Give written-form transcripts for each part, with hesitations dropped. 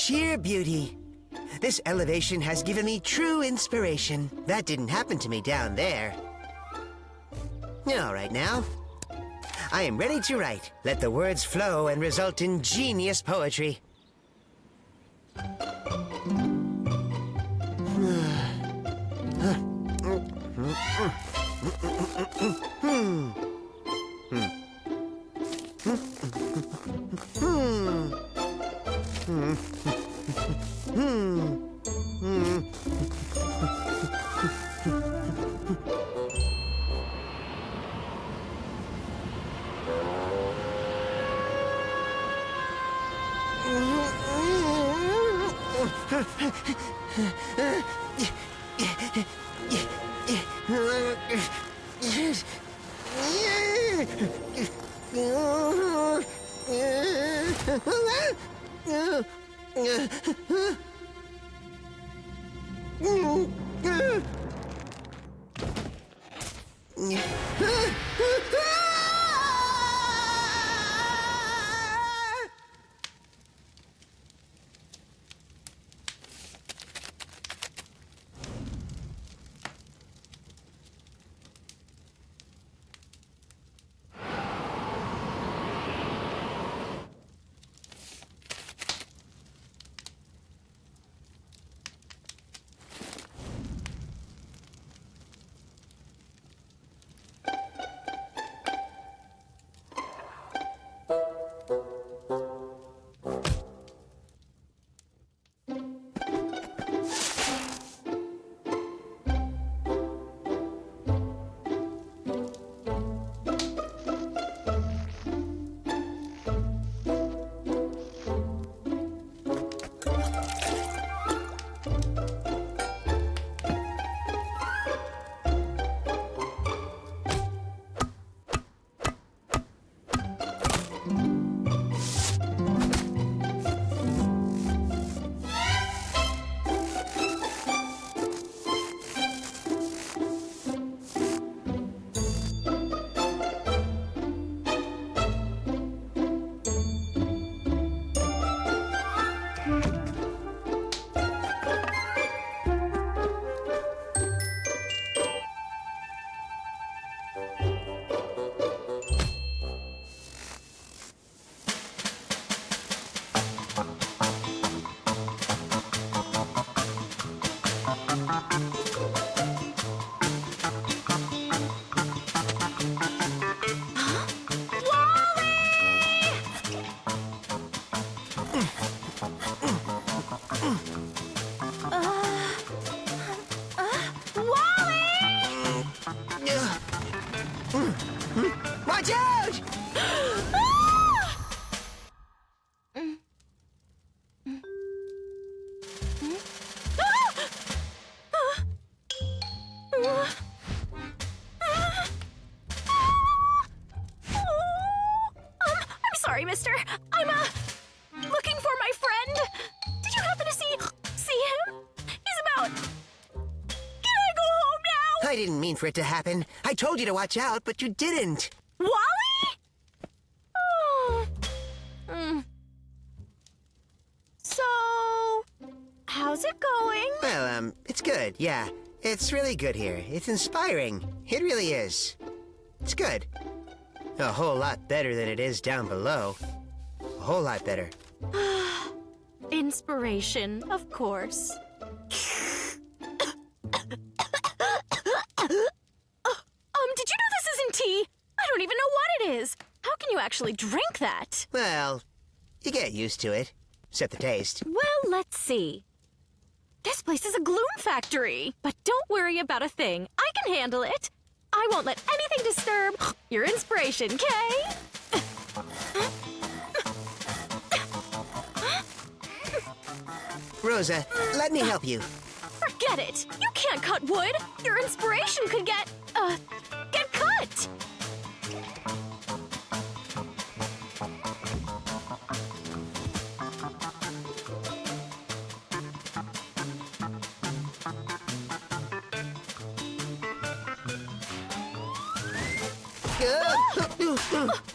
sheer beauty. This elevation has given me true inspiration. That didn't happen to me down there. All right now. I am ready to write. Let the words flow and result in genius poetry. Watch out! I'm sorry, mister. I'm, looking for my friend. Did you happen to see him? He's about... Can I go home now? I didn't mean for it to happen. I told you to watch out, but you didn't. Wally? Oh. So, how's it going? Well, it's good, yeah. It's really good here. It's inspiring. It really is. It's good. A whole lot better than it is down below. A whole lot better. Inspiration, of course. Did you know this isn't tea? I don't even know what it is. How can you actually drink that? Well, you get used to it. Except the taste. Well, let's see. This place is a gloom factory. But don't worry about a thing. I can handle it. I won't let anything disturb your inspiration, Kay? Rosa, let me help you. Forget it. You can't cut wood. Your inspiration could get cut.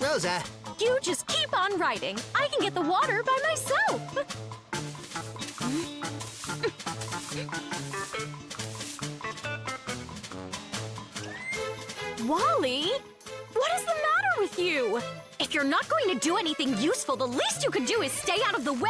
Rosa. You just keep on writing. I can get the water by myself. Wally? What is the matter with you? If you're not going to do anything useful, the least you could do is stay out of the way.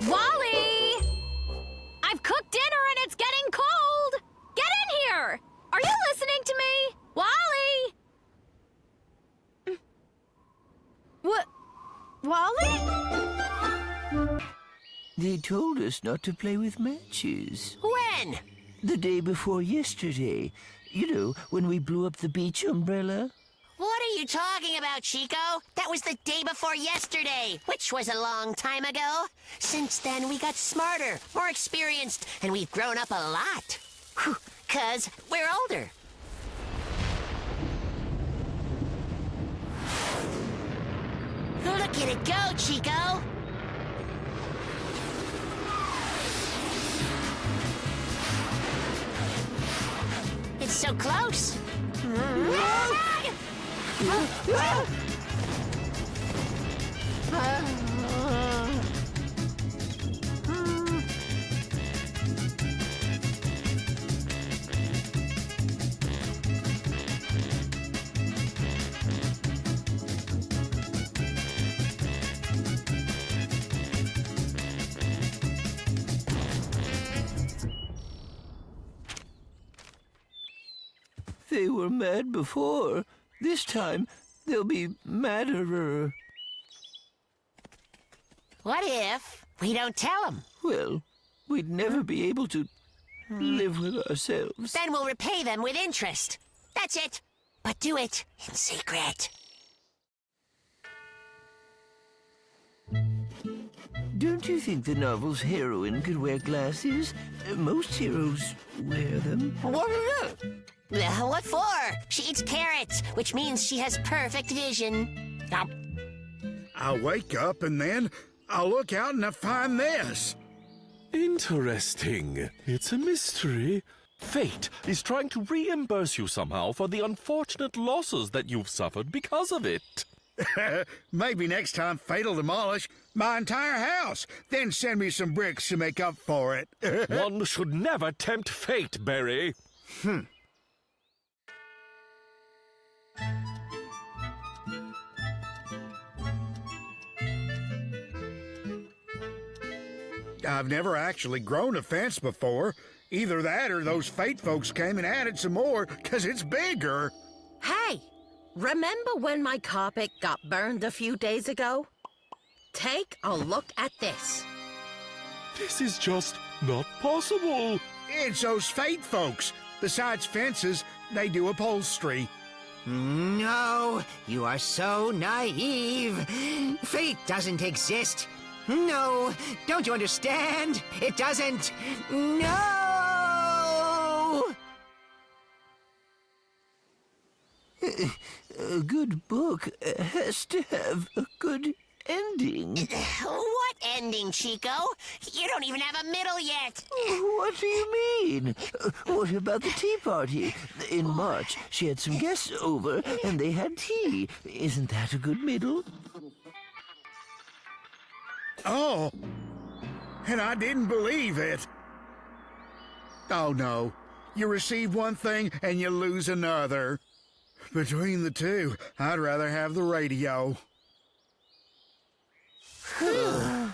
Wally! I've cooked dinner and it's getting cold! Get in here! Are you listening to me? Wally! What? Wally? They told us not to play with matches. When? The day before yesterday. You know, when we blew up the beach umbrella. What are you talking about, Chico? That was the day before yesterday, which was a long time ago. Since then, we got smarter, more experienced, and we've grown up a lot. 'Cause we're older. Look at it go, Chico! It's so close! They were mad before. This time, they'll be madderer. What if we don't tell them? Well, we'd never be able to live with ourselves. Then we'll repay them with interest. That's it. But do it in secret. Don't you think the novel's heroine could wear glasses? Most heroes wear them. What for? She eats carrots, which means she has perfect vision. I'll wake up and then I'll look out and I'll find this. Interesting. It's a mystery. Fate is trying to reimburse you somehow for the unfortunate losses that you've suffered because of it. Maybe next time Fate'll demolish my entire house, then send me some bricks to make up for it. One should never tempt fate, Barry. I've never actually grown a fence before. Either that or those Fate folks came and added some more, 'cause it's bigger. Hey, remember when my carpet got burned a few days ago? Take a look at this. This is just not possible. It's those Fate folks. Besides fences, they do upholstery. No, you are so naive. Fate doesn't exist. No, don't you understand? It doesn't. No! A good book has to have a good ending. What ending, Chico? You don't even have a middle yet. What do you mean? What about the tea party? In March, she had some guests over, and they had tea. Isn't that a good middle? Oh, and I didn't believe it. Oh, no. You receive one thing and you lose another. Between the two, I'd rather have the radio. Oh.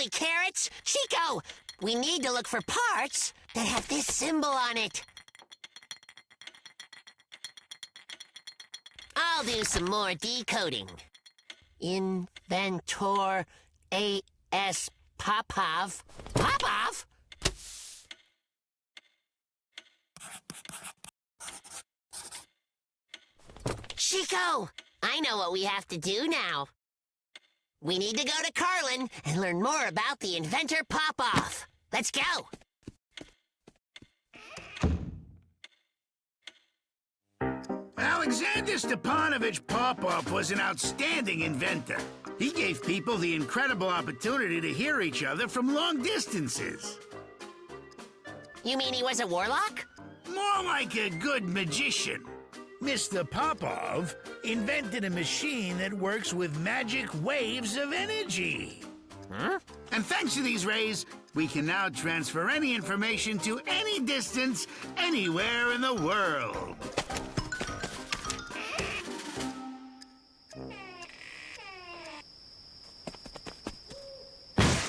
Holy carrots! Chico, we need to look for parts that have this symbol on it. I'll do some more decoding. Inventor A.S. Popov. Popov? Chico, I know what we have to do now. We need to go to Carlin and learn more about the inventor Popov. Let's go. Alexander Stepanovich Popov was an outstanding inventor. He gave people the incredible opportunity to hear each other from long distances. You mean he was a warlock? More like a good magician. Mr. Popov invented a machine that works with magic waves of energy. Huh? And thanks to these rays, we can now transfer any information to any distance, anywhere in the world.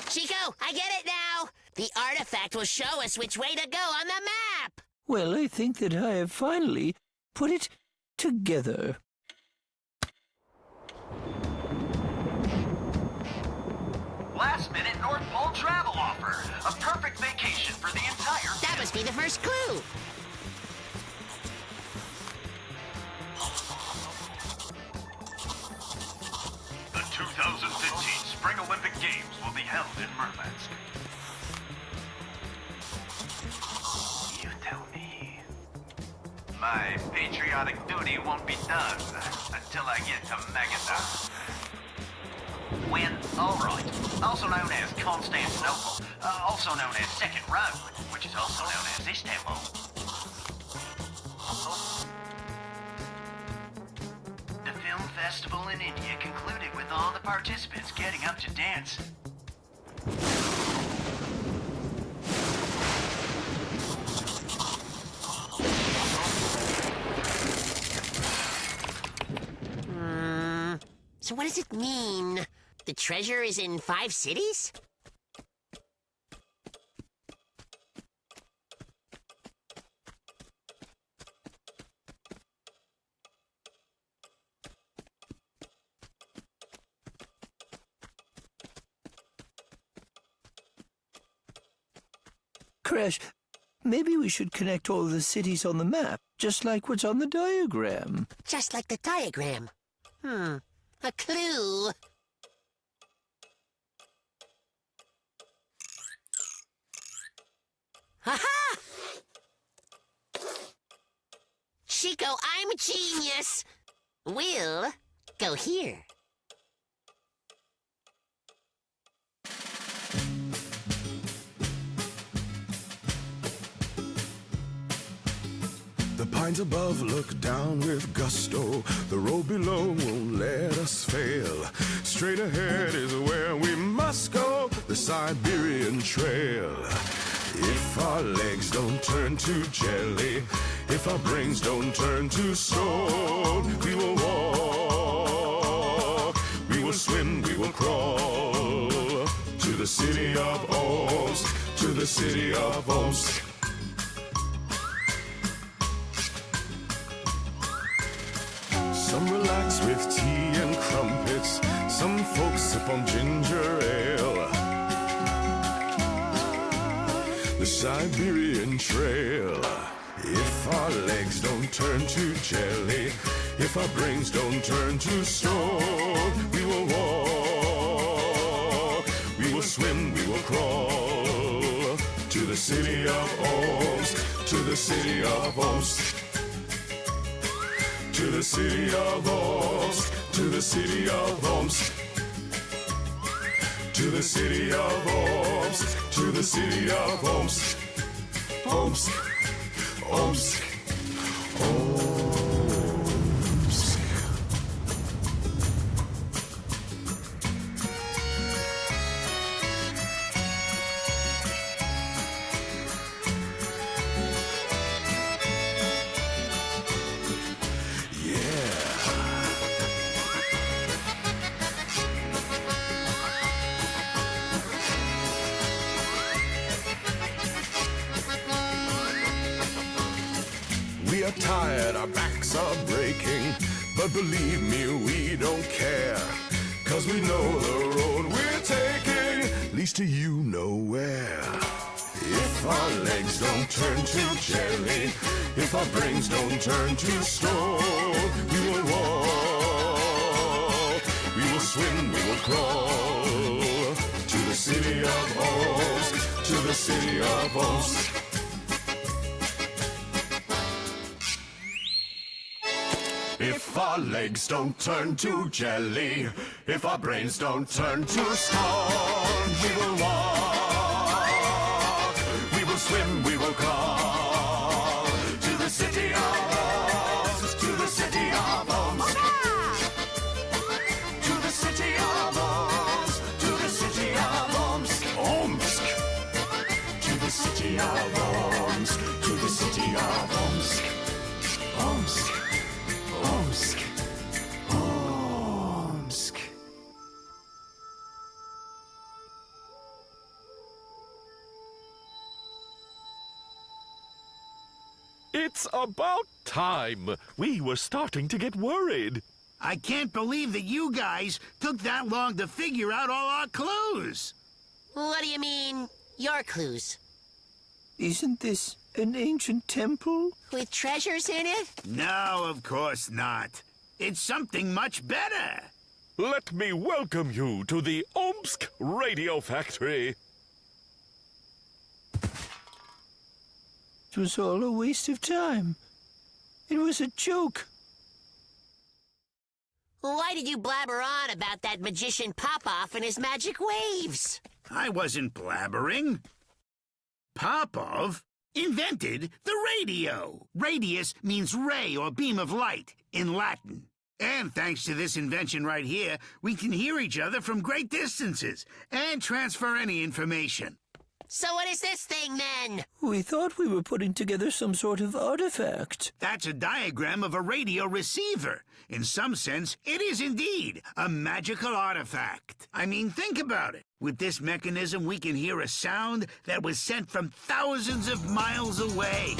Chico, I get it now. The artifact will show us which way to go on the map. Well, I think that I have finally put it together. Last-minute North Pole travel offer. A perfect vacation for the entire That must be the first clue. The 2015 Spring Olympic Games will be held in Murmansk. You tell me. My patriotic duty won't be done until I get to Magadan. When, alright, also known as Constantinople, also known as Second Road, which is also known as Istanbul. The film festival in India concluded with all the participants getting up to dance. So what does it mean? The treasure is in 5 cities? Crash, maybe we should connect all the cities on the map, just like what's on the diagram. Just like the diagram. A clue. Ha-ha! Chico, I'm a genius. We'll go here. The pines above look down with gusto. The road below won't let us fail. Straight ahead is where we must go, the Siberian Trail. If our legs don't turn to jelly, if our brains don't turn to stone, we will walk, we will swim, we will crawl to the city of Omsk, to the city of Omsk. Some relax with tea and crumpets. Some folks sip on ginger ale. The Siberian Trail. If our legs don't turn to jelly, if our brains don't turn to stone, we will walk, we will swim, we will crawl to the city of Omsk, to the city of Omsk. To the city of Omsk, to the city of Omsk, to the city of Omsk, to the city of Omsk, Omsk, Omsk, Omsk. are tired, our backs are breaking. But believe me, we don't care. 'Cause we know the road we're taking leads to you nowhere. If our legs don't turn to jelly, if our brains don't turn to stone, we will walk, we will swim, we will crawl to the city of Omsk, to the city of Omsk. If our legs don't turn to jelly, if our brains don't turn to stone, we will walk, we will swim, we will crawl to the city of Omsk, to the city of Omsk, to the city of Omsk, to the city of Omsk, Omsk, to the city of Omsk, to the city of Omsk, Omsk. Omsk. Omsk. It's about time. We were starting to get worried. I can't believe that you guys took that long to figure out all our clues. What do you mean, your clues? Isn't this an ancient temple? With treasures in it? No, of course not. It's something much better. Let me welcome you to the Omsk Radio Factory. It was all a waste of time. It was a joke. Why did you blabber on about that magician Popoff and his magic waves? I wasn't blabbering. Popov invented the radio. Radius means ray or beam of light in Latin. And thanks to this invention right here, we can hear each other from great distances and transfer any information. So what is this thing, then? We thought we were putting together some sort of artifact. That's a diagram of a radio receiver. In some sense, it is indeed a magical artifact. I mean, think about it. With this mechanism, we can hear a sound that was sent from thousands of miles away.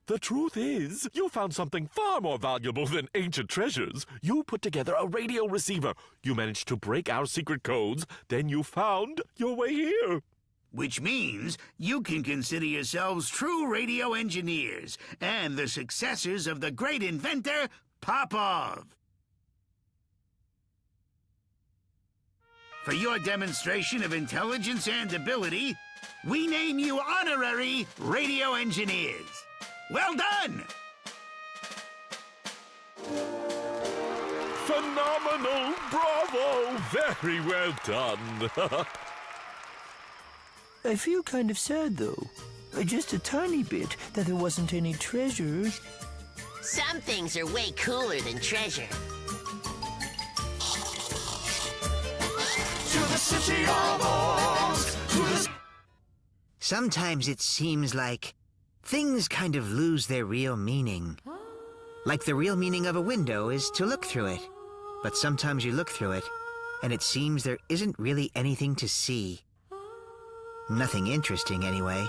The truth is, you found something far more valuable than ancient treasures. You put together a radio receiver. You managed to break our secret codes. Then you found your way here. Which means you can consider yourselves true radio engineers and the successors of the great inventor, Popov. For your demonstration of intelligence and ability, we name you honorary radio engineers. Well done! Phenomenal! Bravo! Very well done. I feel kind of sad, though. Just a tiny bit that there wasn't any treasure. Some things are way cooler than treasure. To the city of Omsk, to the... Sometimes it seems like things kind of lose their real meaning. Like the real meaning of a window is to look through it. But sometimes you look through it, and it seems there isn't really anything to see. Nothing interesting, anyway.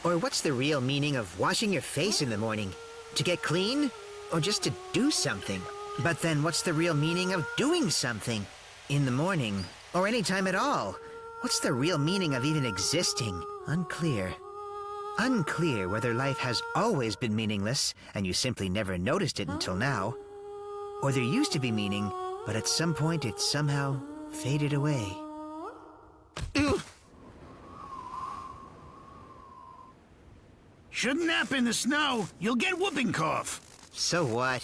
Or what's the real meaning of washing your face in the morning? To get clean? Or just to do something? But then what's the real meaning of doing something? In the morning? Or any time at all? What's the real meaning of even existing? Unclear. Unclear whether life has always been meaningless and you simply never noticed it until now. Or there used to be meaning, but at some point it somehow faded away. Shouldn't nap in the snow. You'll get whooping cough. So what?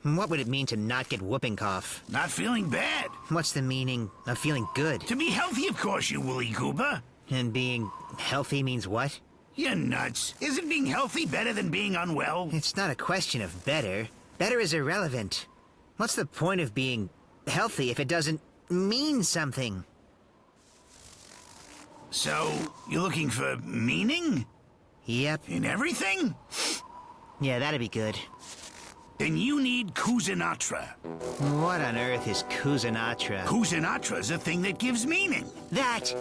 What would it mean to not get whooping cough? Not feeling bad. What's the meaning of feeling good? To be healthy, of course, you woolly goober. And being healthy means what? You're nuts. Isn't being healthy better than being unwell? It's not a question of better. Better is irrelevant. What's the point of being healthy if it doesn't mean something? So, you're looking for meaning? Yep. In everything? Yeah, that'd be good. Then you need Kusinatra. What on earth is Kusinatra? Kusinatra's a thing that gives meaning. That!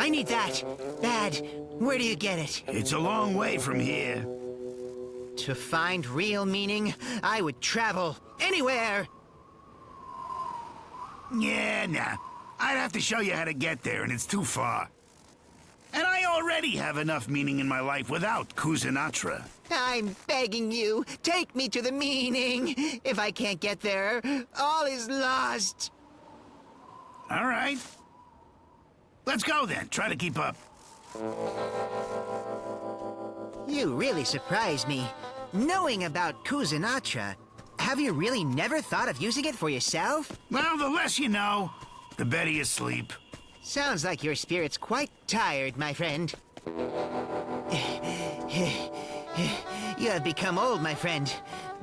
I need that! Bad! Where do you get it? It's a long way from here. To find real meaning, I would travel anywhere! Yeah, nah. I'd have to show you how to get there, and it's too far. And I already have enough meaning in my life without Kusinatra. I'm begging you, take me to the meaning. If I can't get there, all is lost. All right. Let's go then. Try to keep up. You really surprised me. Knowing about Kusinatra, have you really never thought of using it for yourself? Well, the less you know, the better you sleep. Sounds like your spirit's quite tired, my friend. You have become old, my friend.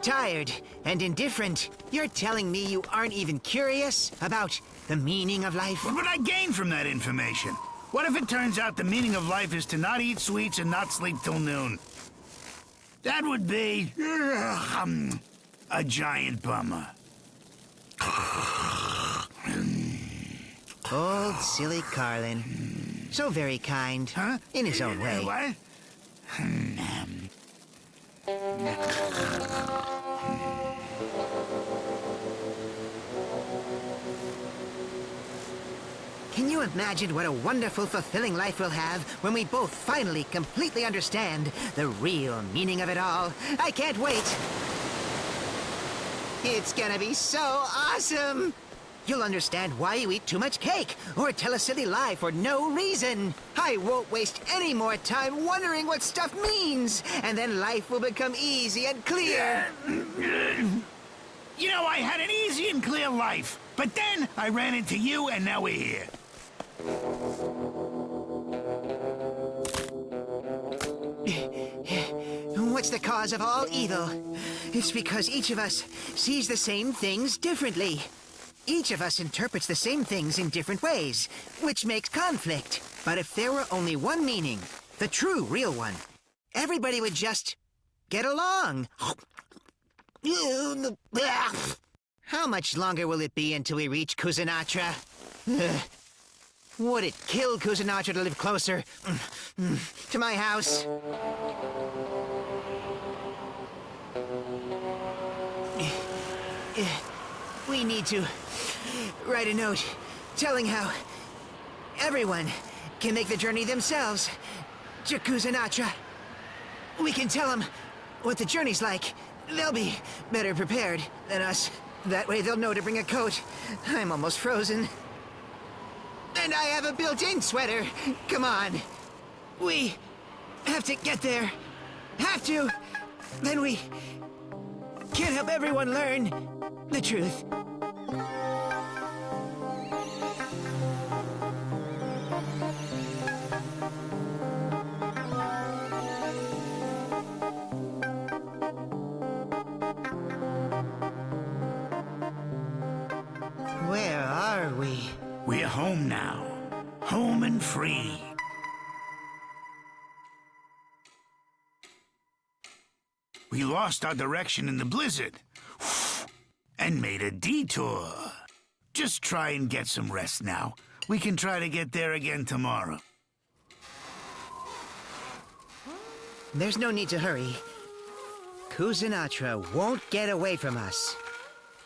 Tired and indifferent. You're telling me you aren't even curious about the meaning of life? What would I gain from that information? What if it turns out the meaning of life is to not eat sweets and not sleep till noon? That would be a giant bummer. Old silly Carlin. So very kind. Huh? In his own way. What? Can you imagine what a wonderful, fulfilling life we'll have when we both finally completely understand the real meaning of it all? I can't wait! It's gonna be so awesome! You'll understand why you eat too much cake, or tell a silly lie for no reason. I won't waste any more time wondering what stuff means, and then life will become easy and clear. You know, I had an easy and clear life, but then I ran into you, and now we're here. What's the cause of all evil? It's because each of us sees the same things differently. Each of us interprets the same things in different ways, which makes conflict. But if there were only one meaning, the true, real one, everybody would just get along. How much longer will it be until we reach Kusinatra? Would it kill Kusinatra to live closer to my house? We need to write a note telling how everyone can make the journey themselves to Kusinatra. We can tell them what the journey's like. They'll be better prepared than us. That way they'll know to bring a coat. I'm almost frozen. And I have a built-in sweater. Come on. We have to get there. Have to. Then we can help everyone learn the truth. Where are we? We're home now. Home and free. We lost our direction in the blizzard and made a detour. Just try and get some rest now. We can try to get there again tomorrow. There's no need to hurry. Kusinatra won't get away from us.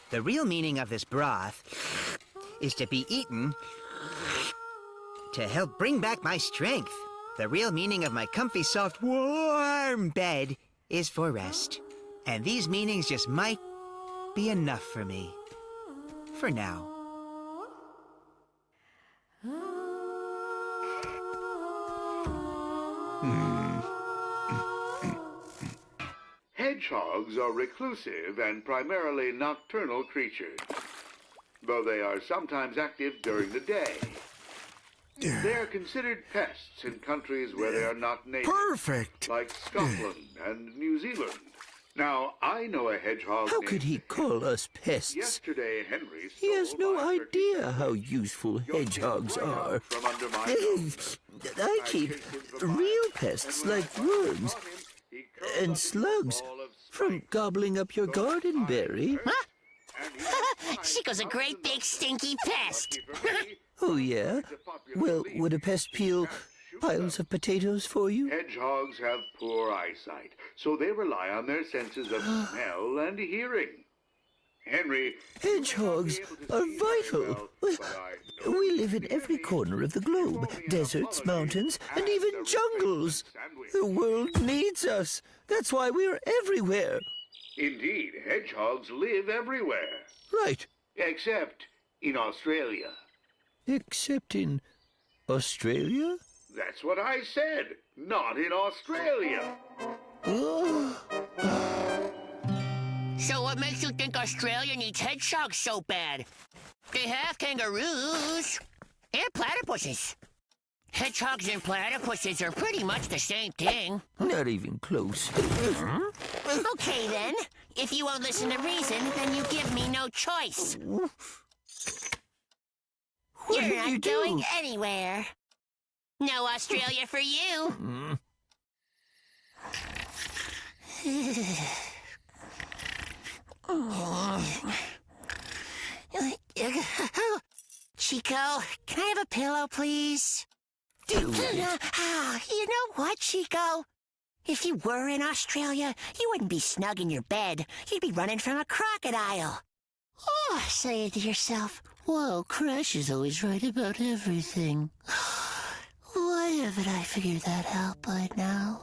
The real meaning of this broth is to be eaten to help bring back my strength. The real meaning of my comfy, soft, warm bed is for rest. And these meanings just might be enough for me. For now. Hedgehogs are reclusive and primarily nocturnal creatures, though they are sometimes active during the day. They're considered pests in countries where they are not native. Perfect! Like Scotland and New Zealand. Now, I know a hedgehog How named could he call us pests? Yesterday, Henry He has stole no my turkey idea how useful hedgehogs right are. out from under my nose. I keep real pests like worms and slugs from gobbling up your garden berry. Chico's a great big stinky pest. Oh, yeah? Well, would a pest peel piles of potatoes for you? Hedgehogs have poor eyesight, so they rely on their senses of smell and hearing. Henry, Hedgehogs are vital. We live in every corner of the globe. Deserts, mountains, and even jungles. The world needs us. That's why we're everywhere. Indeed, hedgehogs live everywhere. Right. Except in Australia. Except in Australia? That's what I said. Not in Australia. So what makes you think Australia needs hedgehogs so bad? They have kangaroos and platypuses. Hedgehogs and platypuses are pretty much the same thing. Not even close. Okay, then. If you won't listen to reason, then you give me no choice. What You're did not you do? going anywhere. No Australia for you. Chico, can I have a pillow, please? Do it. You know what, Chico? If you were in Australia, you wouldn't be snug in your bed. You'd be running from a crocodile. Oh, say it to yourself. Whoa, Crash is always right about everything. Why haven't I figured that out by now?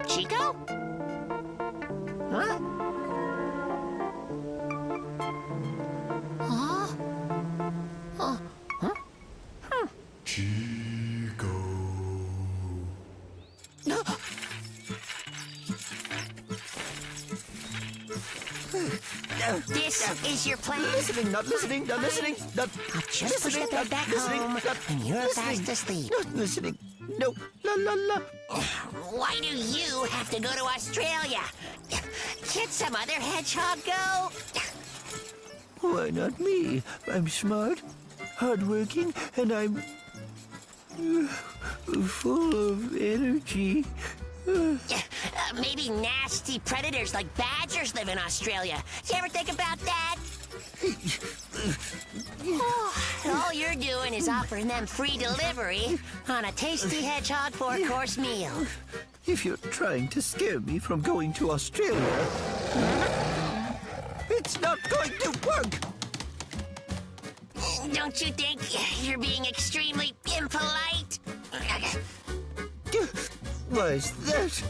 Chico? Huh? Huh? Oh, huh? Chico. No. This is your plan? Listening, not listening, not listening, not I'll just push the bed back home, and you're fast asleep. Not listening. No, la la la. Why do you have to go to Australia? Can't some other hedgehog go? Why not me? I'm smart, hardworking, and I'm full of energy. Maybe nasty predators like badgers live in Australia. You ever think about that? All you're doing is offering them free delivery on a tasty hedgehog four-course meal. If you're trying to scare me from going to Australia, it's not going to work. Don't you think you're being extremely impolite? Why is that?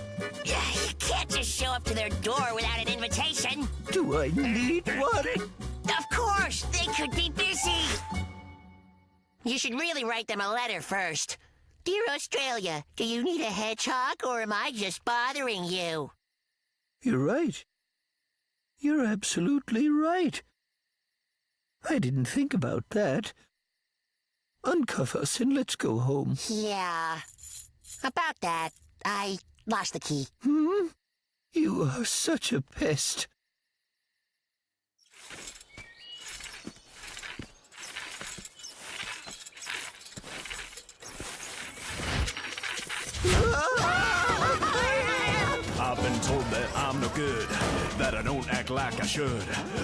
You can't just show up to their door without an invitation. Do I need one? Of course, they could be busy. You should really write them a letter first. Dear Australia, do you need a hedgehog or am I just bothering you? You're right. You're absolutely right. I didn't think about that. Uncuff us and let's go home. Yeah. About that, I lost the key. You are such a pest. I've been told that I'm no good, that I don't act like I should.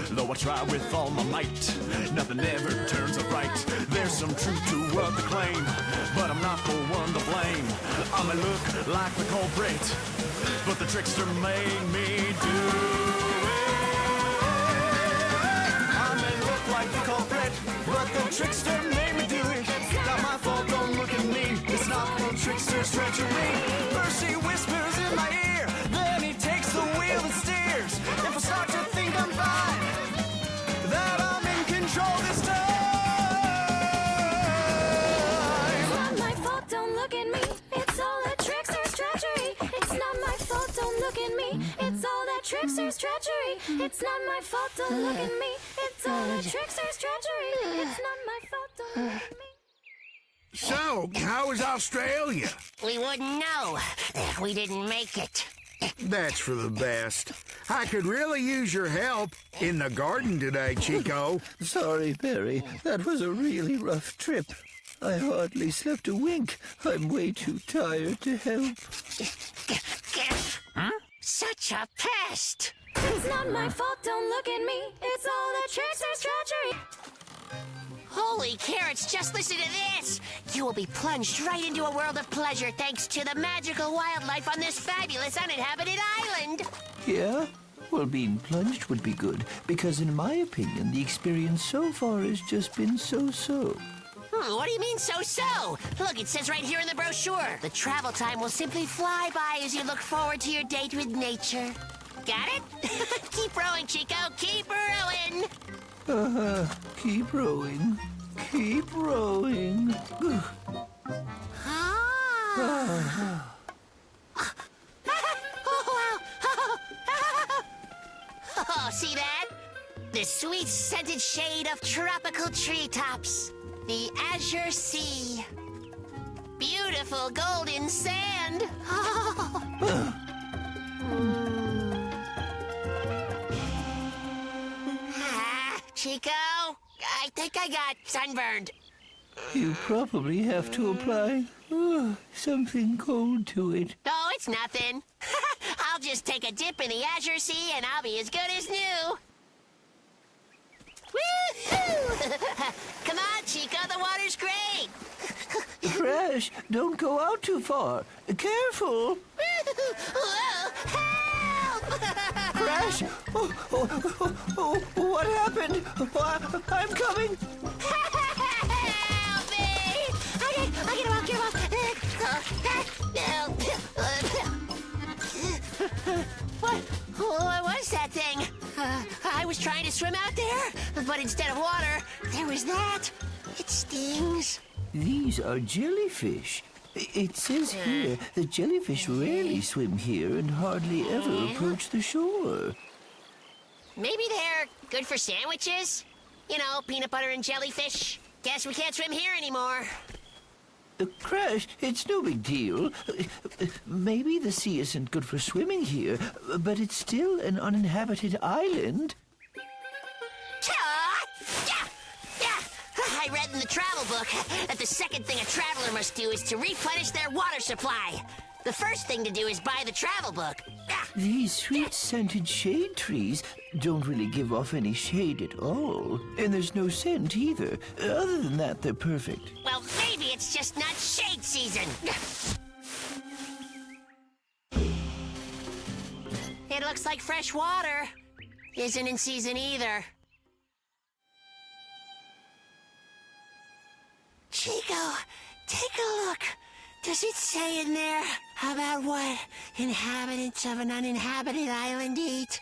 Though I try with all my might, nothing ever turns out right. There's some truth to what they claim, but I'm not the one to blame. I may look like the culprit, but the trickster made me do it. I may look like the culprit, but the trickster made me do it. Not my fault, don't look at me. It's not the trickster's treachery. trickster's treachery. It's not my fault, don't look at me. It's all a trickster's treachery. It's not my fault, don't look at me. So, how was Australia? We wouldn't know if we didn't make it. That's for the best. I could really use your help in the garden today, Chico. Sorry, Perry. That was a really rough trip. I hardly slept a wink. I'm way too tired to help. Such a pest! It's not my fault, don't look at me. It's all the trickster's treachery. Holy carrots, just listen to this! You will be plunged right into a world of pleasure thanks to the magical wildlife on this fabulous uninhabited island! Yeah? Well, being plunged would be good, because in my opinion, the experience so far has just been so-so. What do you mean so-so? Look, it says right here in the brochure. The travel time will simply fly by as you look forward to your date with nature. Got it? Keep rowing, Chico. Keep rowing. Keep rowing. Keep rowing. Oh, see that? The sweet scented shade of tropical treetops. The azure sea. Beautiful golden sand. Chico, I think I got sunburned. You probably have to apply something cold to it. Oh, it's nothing. I'll just take a dip in the azure sea and I'll be as good as new. Woo-hoo! Come on, Chico, the water's great. Crash, don't go out too far. Careful. Whoa, help! Crash! What happened? I'm coming. Help me! Okay, get him off, What was that thing? I was trying to swim out there, but instead of water, there was that. It stings. These are jellyfish. It says here that jellyfish rarely swim here and hardly ever approach the shore. Maybe they're good for sandwiches? You know, peanut butter and jellyfish. Guess we can't swim here anymore. Crash, it's no big deal. Maybe the sea isn't good for swimming here, but it's still an uninhabited island. I read in the travel book that the second thing a traveler must do is to replenish their water supply. The first thing to do is buy the travel book. These sweet-scented shade trees don't really give off any shade at all. And there's no scent either. Other than that, they're perfect. Well, maybe it's just not shade season. It looks like fresh water isn't in season either. Chico, take a look. Does it say in there about what inhabitants of an uninhabited island eat?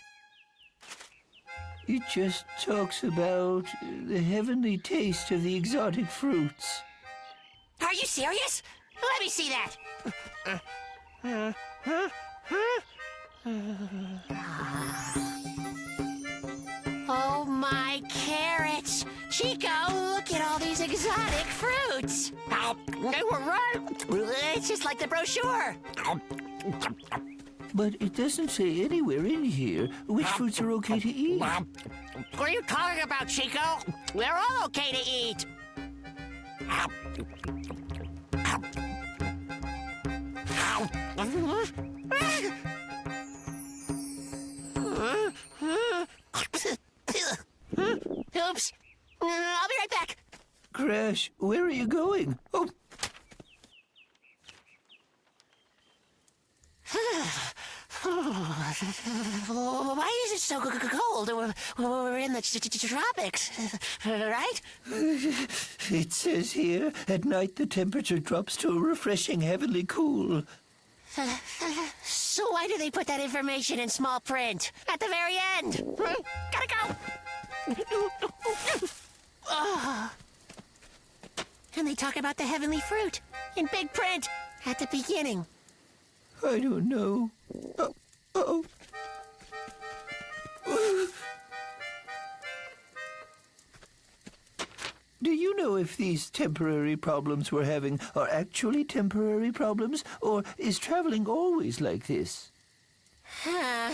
It just talks about the heavenly taste of the exotic fruits. Are you serious? Let me see that. Oh, my carrots. Chico, look at all these exotic fruits. They were right. It's just like the brochure. But it doesn't say anywhere in here which fruits are okay to eat. What are you talking about, Chico? They're all okay to eat. Oops. I'll be right back. Crash, where are you going? Oh. Why is it so cold? We're in the tropics, right? It says here, at night the temperature drops to a refreshing heavenly cool. So why do they put that information in small print at the very end? Gotta go. Oh. And they talk about the heavenly fruit in big print at the beginning. I don't know. Oh. Do you know if these temporary problems we're having are actually temporary problems, or is traveling always like this? Huh?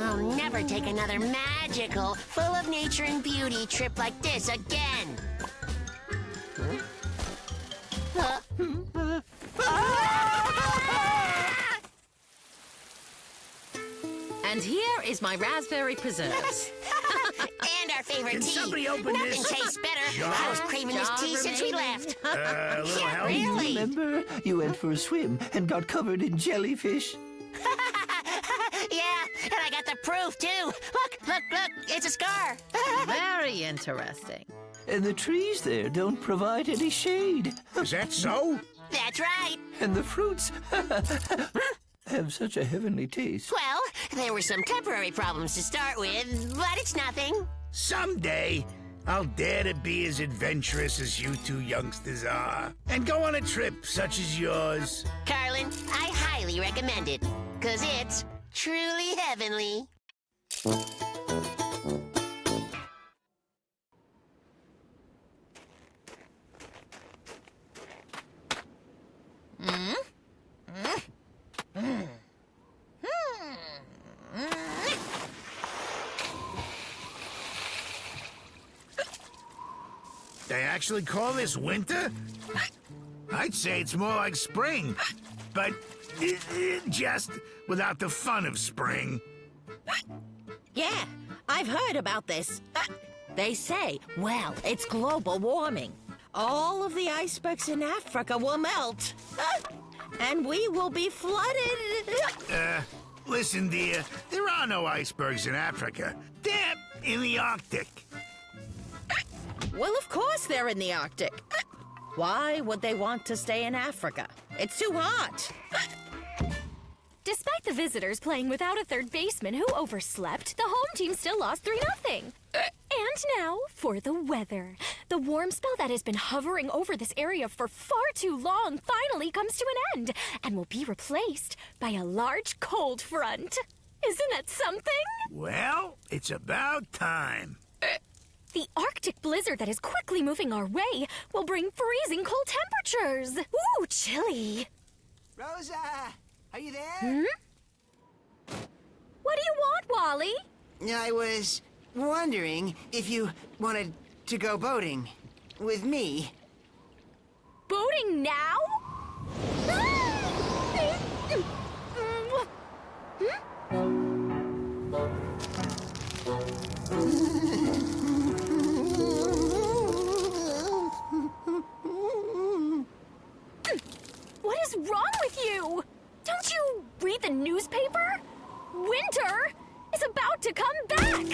I'll never take another magical, full of nature and beauty trip like this again. And here is my raspberry preserves. And our favorite Can tea. somebody open Nothing this? tastes better. I was craving this tea since we left. A little Yeah, help? really? Remember, you went for a swim and got covered in jellyfish? Yeah, and I got the proof, too. Look, it's a scar. Very interesting. And the trees there don't provide any shade. Is that so? That's right. And the fruits have such a heavenly taste. Well, there were some temporary problems to start with, but it's nothing. Someday, I'll dare to be as adventurous as you two youngsters are, and go on a trip such as yours. Carlin, I highly recommend it, because it's truly heavenly. They actually call this winter? I'd say it's more like spring, but just without the fun of spring. Yeah, I've heard about this. They say, well, it's global warming. All of the icebergs in Africa will melt. And we will be flooded. Listen, dear, there are no icebergs in Africa. They're in the Arctic. Well, of course they're in the Arctic. Why would they want to stay in Africa? It's too hot. Despite the visitors playing without a third baseman who overslept, the home team still lost 3-0. And now for the weather. The warm spell that has been hovering over this area for far too long finally comes to an end and will be replaced by a large cold front. Isn't that something? Well, it's about time. The Arctic blizzard that is quickly moving our way will bring freezing cold temperatures. Ooh, chilly. Rosa, are you there? What do you want, Wally? I was wondering if you wanted to go boating with me. Boating now? What is wrong with you? Don't you read the newspaper? Winter is about to come back!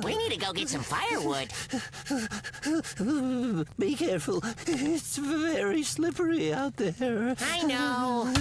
We need to go get some firewood. Be careful. It's very slippery out there. I know.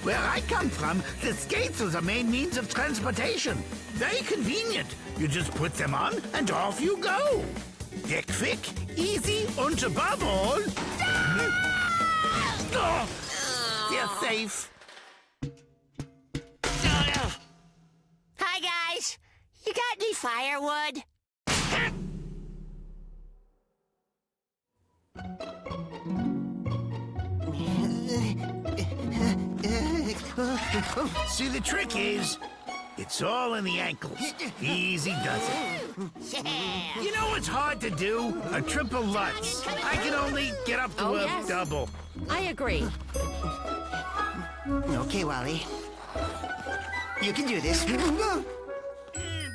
Where I come from, the skates are the main means of transportation. Very convenient. You just put them on and off you go. They're quick, easy, and above all... Oh, they're safe. Hi, guys. You got any firewood? See, the trick is, It's all in the ankles. Easy does it. Yeah. You know what's hard to do? A triple Lutz. I can only get up to Oh, a yes. double. I agree. Okay, Wally. You can do this. And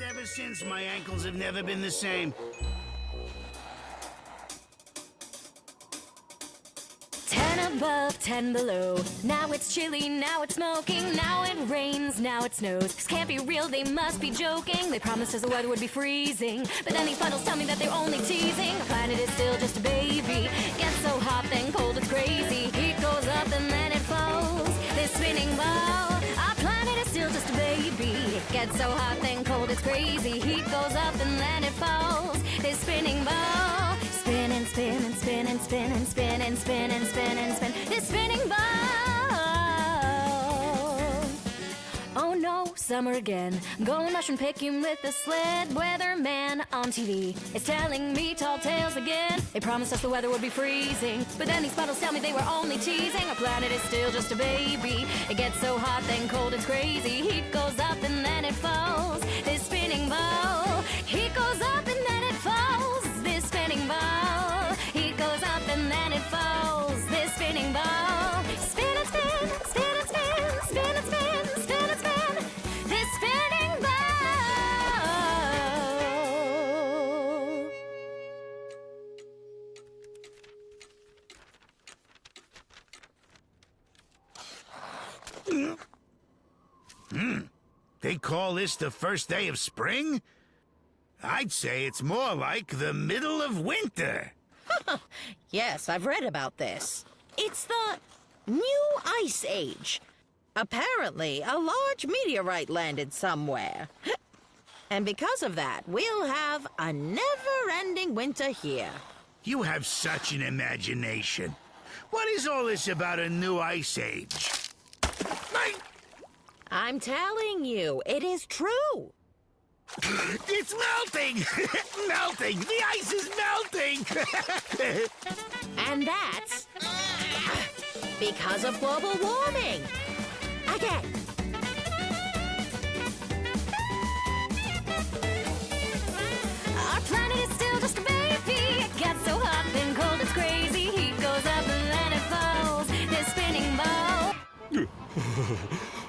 ever since, my ankles have never been the same. 10 above, 10 below. Now it's chilly, now it's smoking, now it rains, now it snows. This can't be real, they must be joking. They promised us the weather would be freezing, but then these puddles tell me that they're only teasing. Our planet is still just a baby. Gets so hot, then cold, it's crazy. Heat goes up and then it falls. This spinning ball. Our planet is still just a baby. Gets so hot, then cold, it's crazy. Heat goes up and then it falls. This spinning ball. Spin and spin and spin and spin and spin and spin and spin and spin. This spinning ball. Oh no, summer again. Going mushroom picking with the sled. Weatherman on TV is telling me tall tales again. They promised us the weather would be freezing, but then these puddles tell me they were only teasing. Our planet is still just a baby. It gets so hot, then cold, it's crazy. Heat goes up and then it falls. This spinning ball. Heat goes up and then it falls. This spinning ball. Heat goes up and then it falls. This spinning ball. Spin and spin, spin and spin, spin and spin, spin and spin. This spinning ball. They call this the first day of spring? I'd say it's more like the middle of winter. Yes, I've read about this. It's the New Ice Age. Apparently, a large meteorite landed somewhere. And because of that, we'll have a never-ending winter here. You have such an imagination. What is all this about a new ice age? I'm telling you, it is true. It's melting! Melting! The ice is melting! And that's because of global warming. Again. Our planet is still just a baby. It gets so hot, then cold, it's crazy. Heat goes up and then it falls. This spinning ball.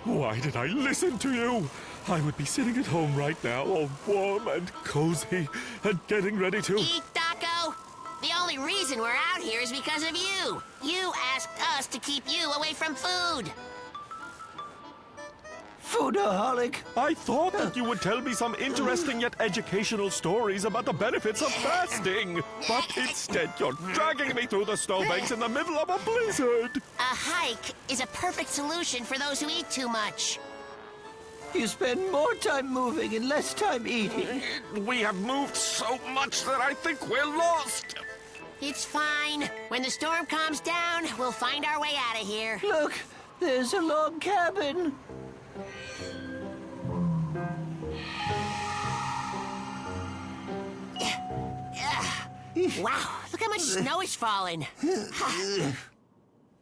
Why did I listen to you? I would be sitting at home right now, all warm and cozy, and getting ready to... Eat, Taco. The only reason we're out here is because of you. You asked us to keep you away from food. Foodaholic. I thought that you would tell me some interesting yet educational stories about the benefits of fasting. But instead, you're dragging me through the snowbanks in the middle of a blizzard. A hike is a perfect solution for those who eat too much. You spend more time moving and less time eating. We have moved so much that I think we're lost. It's fine. When the storm calms down, we'll find our way out of here. Look, there's a log cabin. Wow, look how much snow is falling.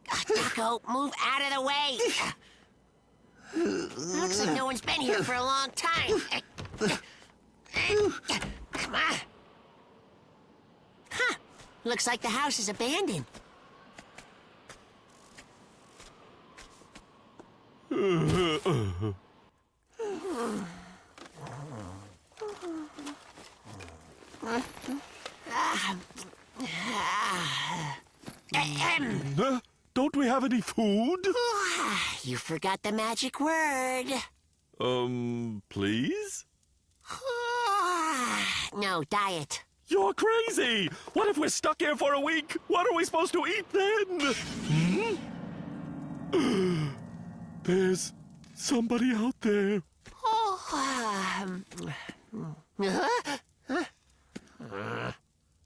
Taco, move out of the way. Looks like no one's been here for a long time. Come on. Huh. Looks like the house is abandoned. Don't we have any food? You forgot the magic word. Please? No, diet. You're crazy! What if we're stuck here for a week? What are we supposed to eat then? There's somebody out there.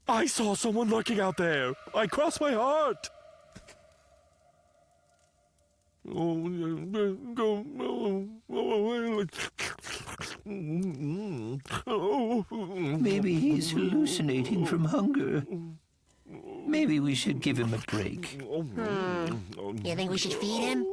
I saw someone lurking out there. I crossed my heart. Maybe he's hallucinating from hunger. Maybe we should give him a break. You think we should feed him?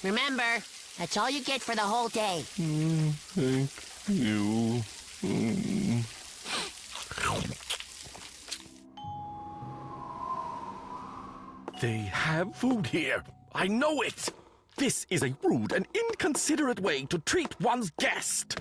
Remember, that's all you get for the whole day. Thank you. They have food here. I know it. This is a rude and inconsiderate way to treat one's guest.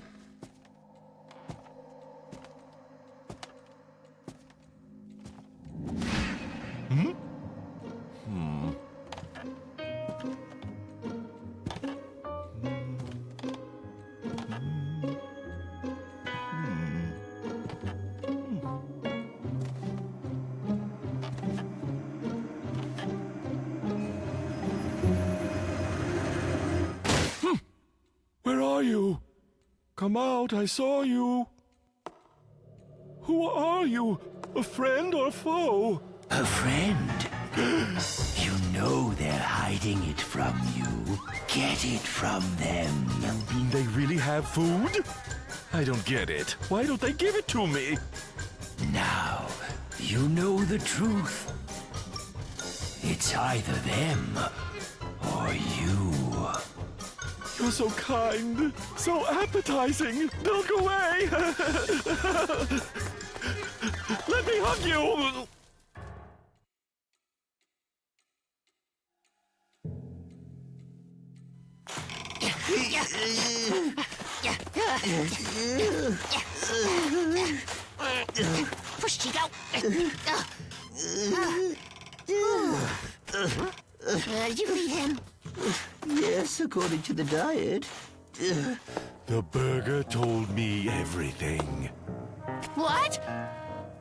Where are you? Come out, I saw you. Who are you? A friend or a foe? A friend? You know they're hiding it from you. Get it from them. You mean they really have food? I don't get it. Why don't they give it to me? Now, you know the truth. It's either them or you. You're so kind, so appetizing. Look away. Let me hug you. Push, Chico. Did you feed him? Yes, according to the diet. The burger told me everything. What?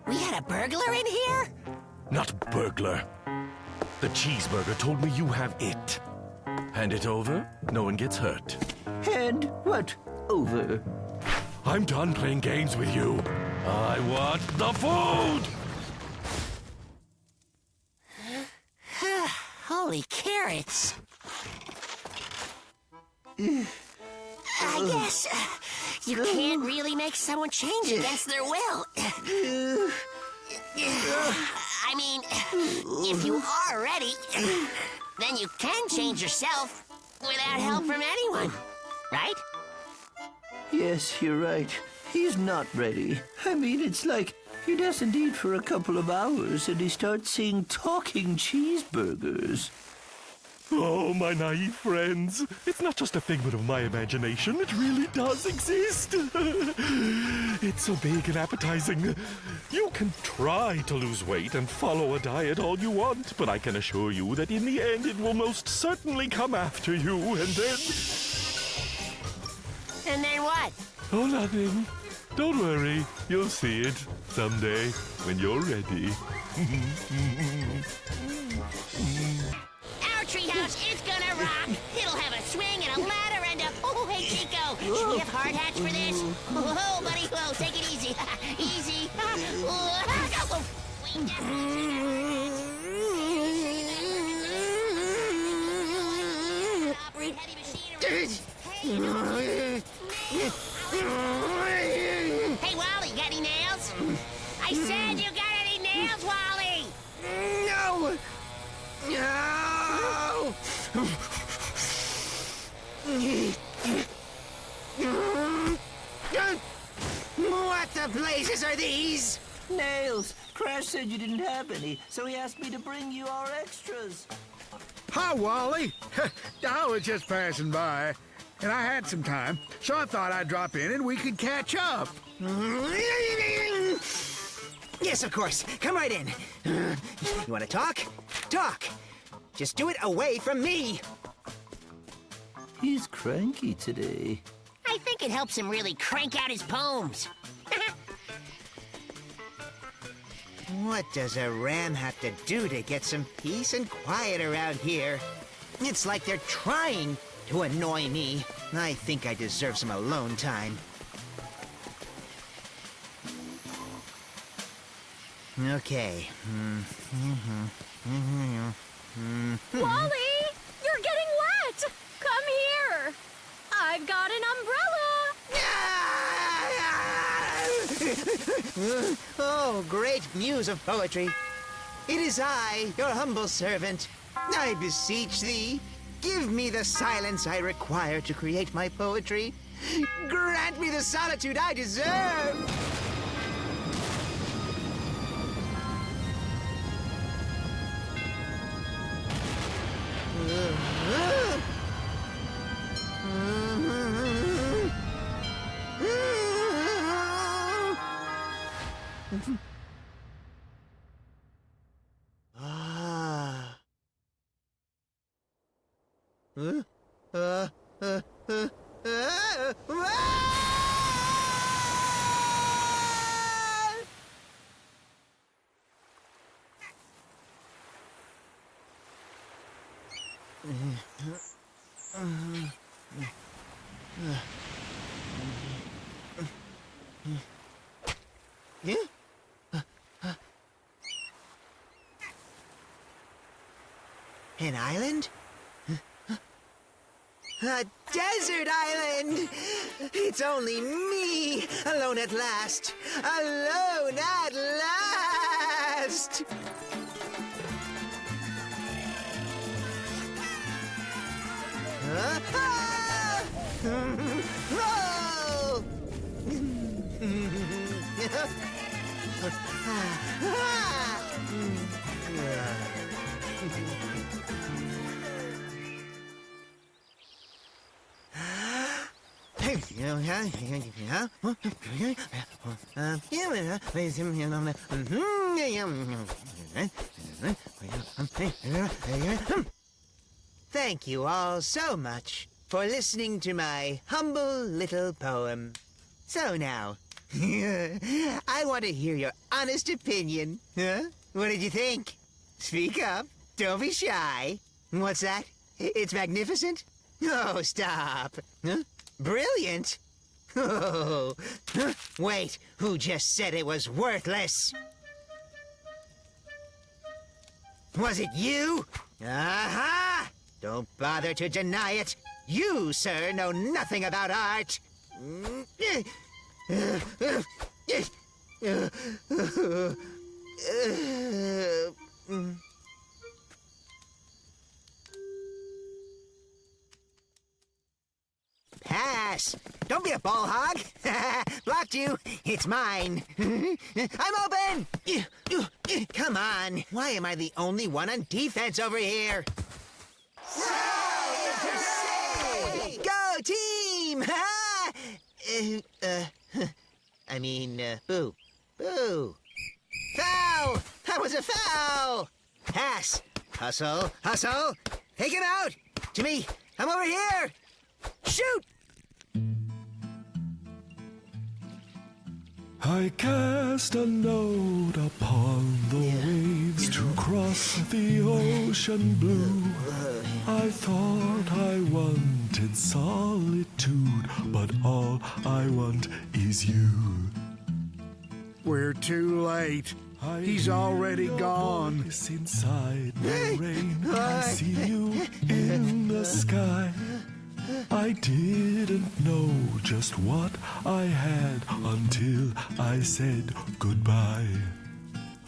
We had a burglar in here? Not burglar. The cheeseburger told me you have it. Hand it over, no one gets hurt. Hand what over? I'm done playing games with you. I want the food! Holy carrots. I guess you can't really make someone change against their will. I mean, if you are ready, then you can change yourself without help from anyone, right? Yes, you're right. He's not ready. I mean, it's like he doesn't eat for a couple of hours and he starts seeing talking cheeseburgers. Oh, my naive friends. It's not just a figment of my imagination. It really does exist. It's so big and appetizing. You can try to lose weight and follow a diet all you want, but I can assure you that in the end it will most certainly come after you, and then... And then what? Oh, nothing. Don't worry. You'll see it someday when you're ready. Our treehouse is gonna rock. It'll have a swing and a ladder and a... Oh, hey, Chico. Should we have hard hats for this? Oh, buddy. Whoa, take it easy. Easy. Hey, Wally, got any nails? I said you got any nails, Wally? No! What the blazes are these? Nails! Crash said you didn't have any, so he asked me to bring you our extras. Hi, Wally. I was just passing by, and I had some time, so I thought I'd drop in and we could catch up. Yes, of course. Come right in. You want to talk? Talk. Just do it away from me. He's cranky today. I think it helps him really crank out his poems. What does a ram have to do to get some peace and quiet around here? It's like they're trying to annoy me. I think I deserve some alone time. Okay. Wally, you're getting wet. Come here. I've got an umbrella. Oh, great muse of poetry. It is I, your humble servant. I beseech thee, Give me the silence I require to create my poetry. Grant me the solitude I deserve. An island? A desert island! It's only me, alone at last! Alone at last! Thank you all so much for listening to my humble little poem. So now, I want to hear your honest opinion. Huh? What did you think? Speak up. Don't be shy. What's that? It's magnificent? Oh, stop. Huh? Brilliant? Oh. Wait, who just said it was worthless? Was it you? Aha! Don't bother to deny it. You, sir, know nothing about art. Pass. Don't be a ball hog. Blocked you. It's mine. I'm open. Come on. Why am I the only one on defense over here? Go team! I mean, boo. Boo. Foul! That was a foul! Pass. Hustle. Hustle. Take him out. To me. I'm over here. Shoot! I cast a note upon the waves to cross the ocean blue. I thought I wanted solitude, but all I want is you. We're too late. He's already gone. Inside the rain, I see you in the sky. I didn't know just what I had until I said goodbye.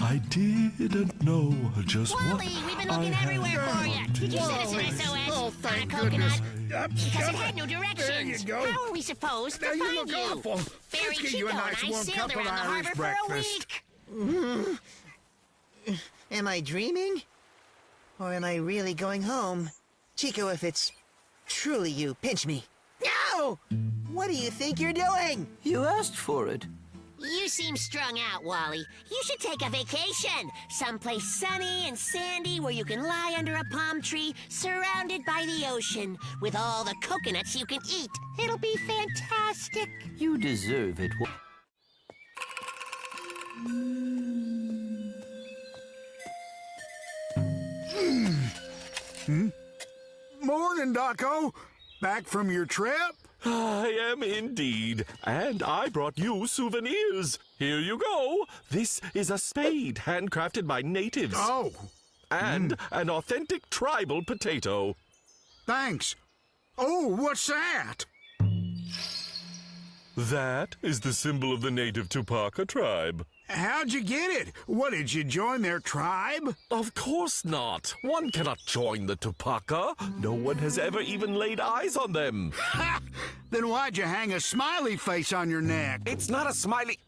I didn't know just Wally, what we've been looking everywhere for you. Did you send us an SOS Oh, on a thank coconut? goodness. Because it had no directions. There you go. How are we supposed Now to you find look you? awful. Barry, Let's get Chico, you a nice and I warm sailed cup of around the Irish harbor breakfast. for a week. Am I dreaming? Or am I really going home? Chico, if it's truly you, pinch me. No! What do you think you're doing? You asked for it. You seem strung out, Wally. You should take a vacation. Someplace sunny and sandy where you can lie under a palm tree surrounded by the ocean with all the coconuts you can eat. It'll be fantastic. You deserve it. Morning, Doco. Back from your trip? I am indeed. And I brought you souvenirs. Here you go. This is a spade handcrafted by natives. Oh, And an authentic tribal potato. thanks. Oh, what's that? That is the symbol of the native Tupaka tribe. How'd you get it? What, did you join their tribe? Of course not. One cannot join the Tupaka. No one has ever even laid eyes on them. Ha! Then why'd you hang a smiley face on your neck? It's not a smiley.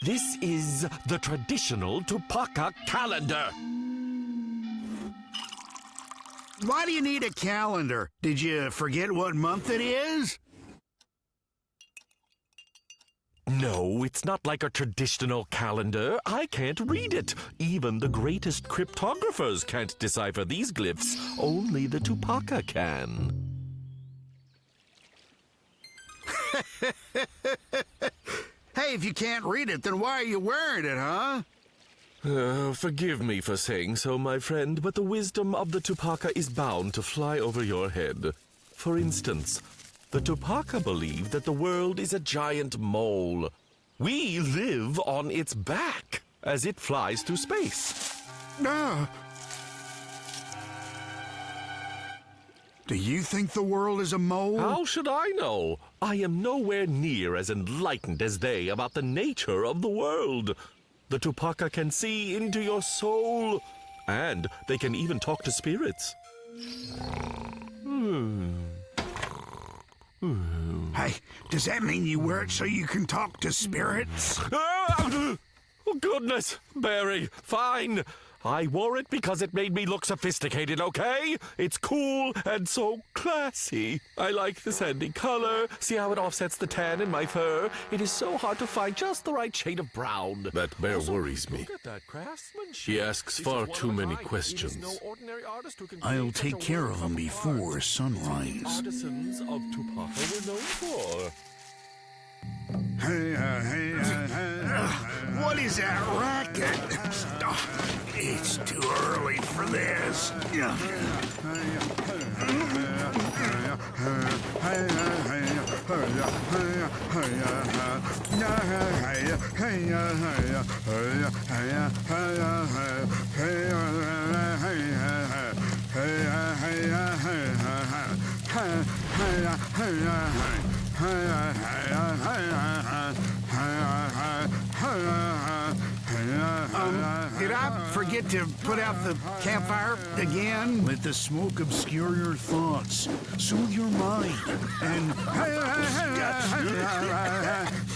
This is the traditional Tupaka calendar. Why do you need a calendar? Did you forget what month it is? No, it's not like a traditional calendar. I can't read it. Even the greatest cryptographers can't decipher these glyphs. Only the Tupaka can. Hey, if you can't read it, then why are you wearing it, huh? Forgive me for saying so, my friend, but the wisdom of the Tupaka is bound to fly over your head. For instance, the Tupaka believe that the world is a giant mole. We live on its back as it flies through space. Do you think the world is a mole? How should I know? I am nowhere near as enlightened as they about the nature of the world. The Tupaka can see into your soul, and they can even talk to spirits. Hey, does that mean you wear it so you can talk to spirits? Oh, goodness, Barry, fine. I wore it because it made me look sophisticated, okay? It's cool and so classy. I like the sandy color. See how it offsets the tan in my fur? It is so hard to find just the right shade of brown. That bear worries me. Look at that craftsmanship. He asks far too many questions. I'll take care of him before sunrise. Artisans of Tupaka were known for. What is that racket? It's too early for this. Did I forget to put out the campfire again? Let the smoke obscure your thoughts, soothe your mind, and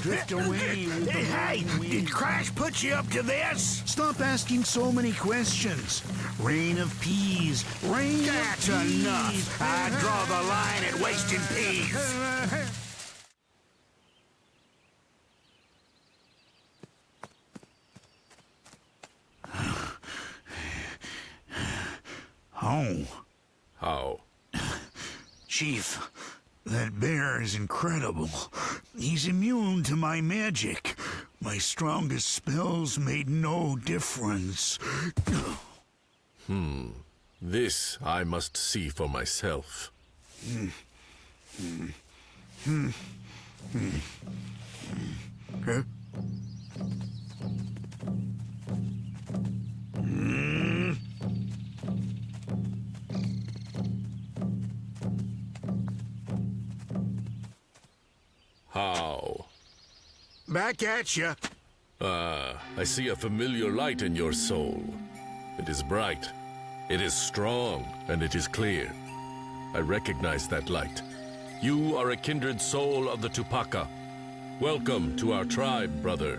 drift away with the Hey, did Crash put you up to this? Stop asking so many questions. Rain of peas, rain That's of peas. Enough. I draw the line at wasting peas. How? Chief, that bear is incredible. He's immune to my magic. My strongest spells made no difference. This I must see for myself. Huh? How? Back at you. I see a familiar light in your soul. It is bright, it is strong, and it is clear. I recognize that light. You are a kindred soul of the Tupaka. Welcome to our tribe, brother.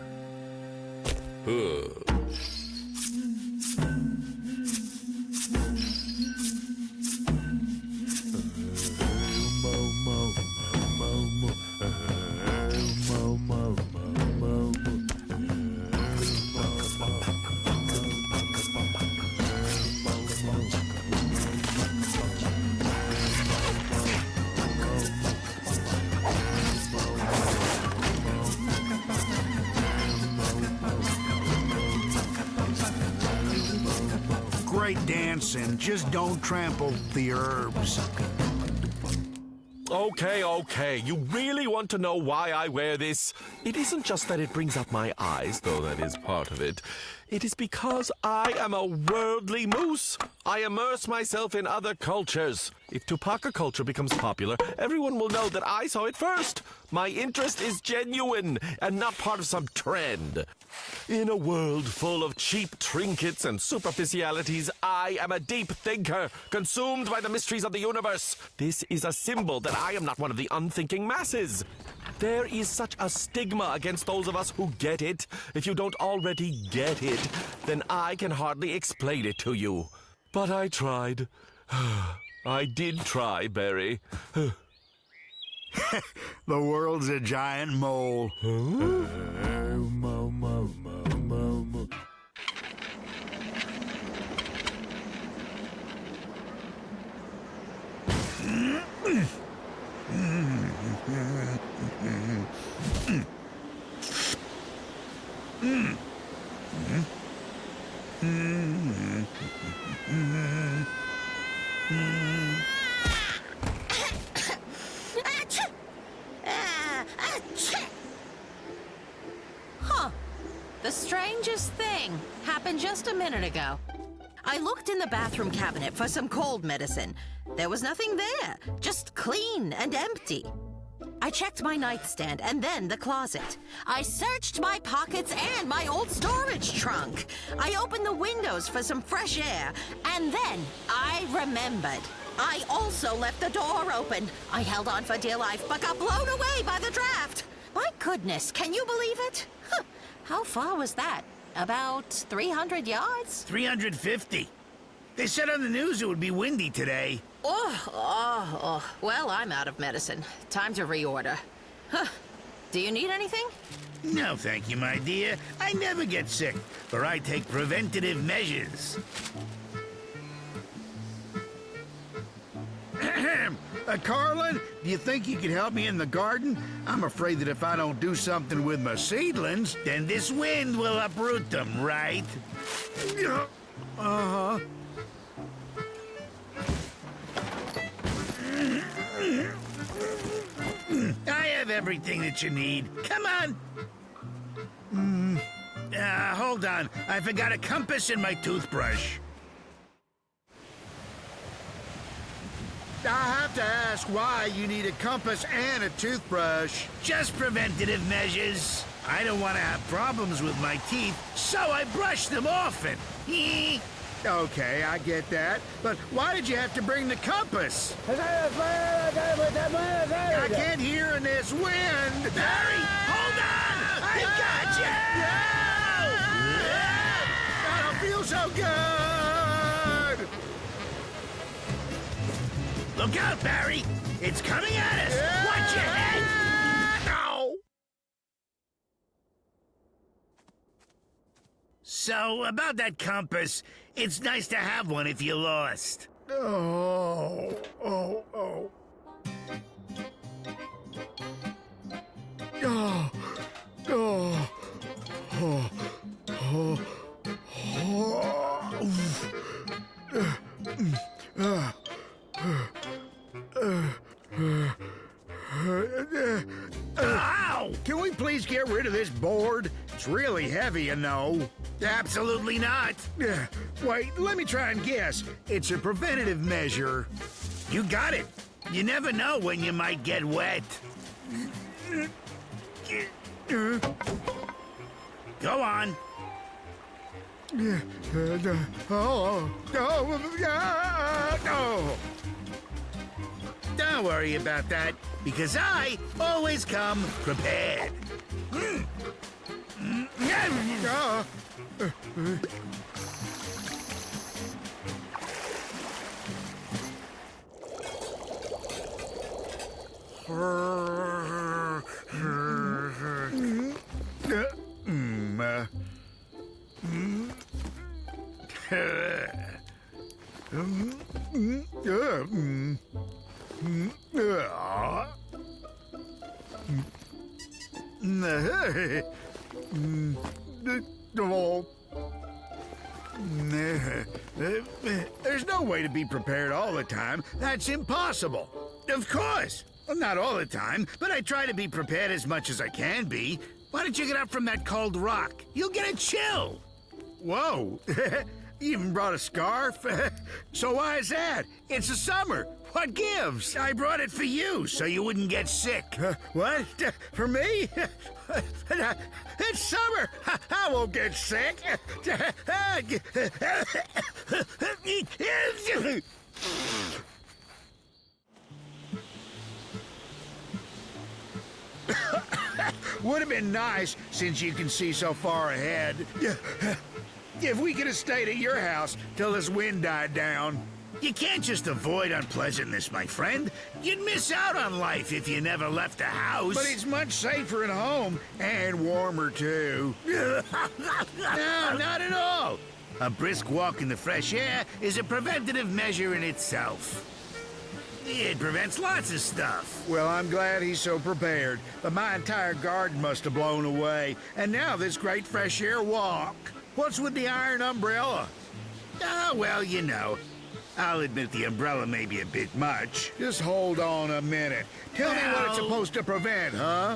Great dancing, just don't trample the herbs. Okay. You really want to know why I wear this? It isn't just that it brings out my eyes, though that is part of it. It is because I am a worldly moose. I immerse myself in other cultures. If Tupaca culture becomes popular, everyone will know that I saw it first. My interest is genuine and not part of some trend. In a world full of cheap trinkets and superficialities, I am a deep thinker, consumed by the mysteries of the universe. This is a symbol that I am not one of the unthinking masses. There is such a stigma against those of us who get it. If you don't already get it, then I can hardly explain it to you. But I tried. I did try, Barry. The world's a giant mole. Huh. The strangest thing happened just a minute ago. I looked in the bathroom cabinet for some cold medicine. There was nothing there, just clean and empty. I checked my nightstand and then the closet. I searched my pockets and my old storage trunk. I opened the windows for some fresh air, and then I remembered. I also left the door open. I held on for dear life, but got blown away by the draft. My goodness, can you believe it? Huh. How far was that? About 300 yards? 350. They said on the news it would be windy today. Well, I'm out of medicine. Time to reorder. Huh. Do you need anything? No, thank you, my dear. I never get sick, for I take preventative measures. Carlin, do you think you could help me in the garden? I'm afraid that if I don't do something with my seedlings, then this wind will uproot them, right? Uh-huh. I have everything that you need. Come on. Hold on. I forgot a compass and my toothbrush. I have to ask why you need a compass and a toothbrush. Just preventative measures. I don't want to have problems with my teeth, so I brush them often. Okay, I get that. But why did you have to bring the compass? I can't hear in this wind. Barry, hold on! I got you! I don't feel so good! Look out, Barry! It's coming at us! Watch your head! No! So, about that compass, it's nice to have one if you're lost. Oh. Ow! Can we please get rid of this board? It's really heavy, you know. Absolutely not. Wait, let me try and guess. It's a preventative measure. You got it. You never know when you might get wet. Go on. Don't worry about that, because I always come prepared. There's no way to be prepared all the time. That's impossible. Of course. Well, not all the time, but I try to be prepared as much as I can be. Why don't you get up from that cold rock? You'll get a chill. Whoa! You even brought a scarf? So why is that? It's the summer. What gives? I brought it for you, so you wouldn't get sick. What? For me? It's summer. I won't get sick. Would have been nice, since you can see so far ahead. If we could have stayed at your house till this wind died down. You can't just avoid unpleasantness, my friend. You'd miss out on life if you never left the house. But it's much safer at home, and warmer, too. No, not at all. A brisk walk in the fresh air is a preventative measure in itself. It prevents lots of stuff. Well, I'm glad he's so prepared. But my entire garden must have blown away. And now this great fresh air walk. What's with the iron umbrella? Ah, well, you know. I'll admit the umbrella may be a bit much. Just hold on a minute. Tell me what it's supposed to prevent, huh?